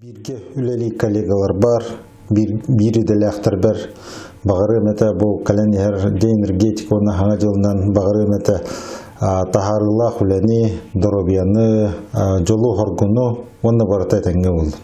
Бирге үлели коллегалар бар, бири делектор бар. Багыры мета бу каленер энергетика оны хана жылынан багыры мета тахарылла хүләни доробияны жолу хоргуну оны барата тәңге булды.